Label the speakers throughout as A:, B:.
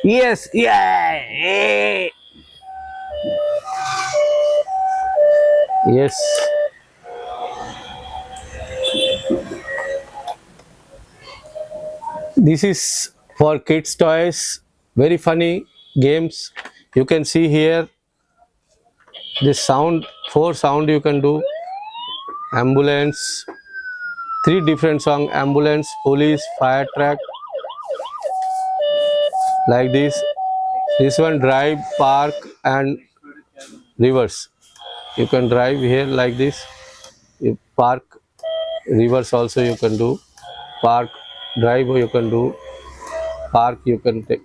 A: Yes, yeah. Yes. This is for kids toys. Very funny games. You can see here this sound, four sound you can do. Ambulance, three different song: ambulance, police, fire truck, like this. This one drive, park, and reverse. You can drive here like this. You park, reverse also you can do. Park, drive you can do. Park you can take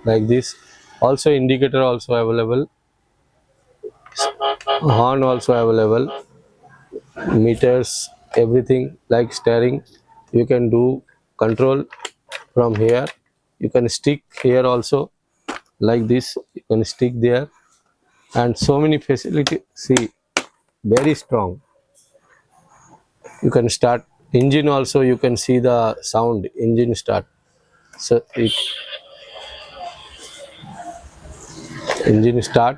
A: like this. Also indicator also available. Horn also available. Meters, everything like steering. You can do control from here. You can stick here also like this. You can stick there, and so many facility. See, very strong. You can start engine also. You can see the sound engine start. So it, engine start,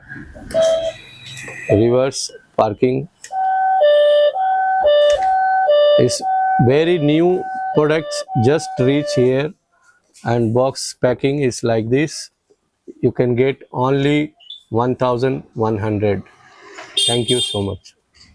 A: reverse, parking. Is very new products just reach here, and box packing is like this. You can get only 1100. Thank you so much.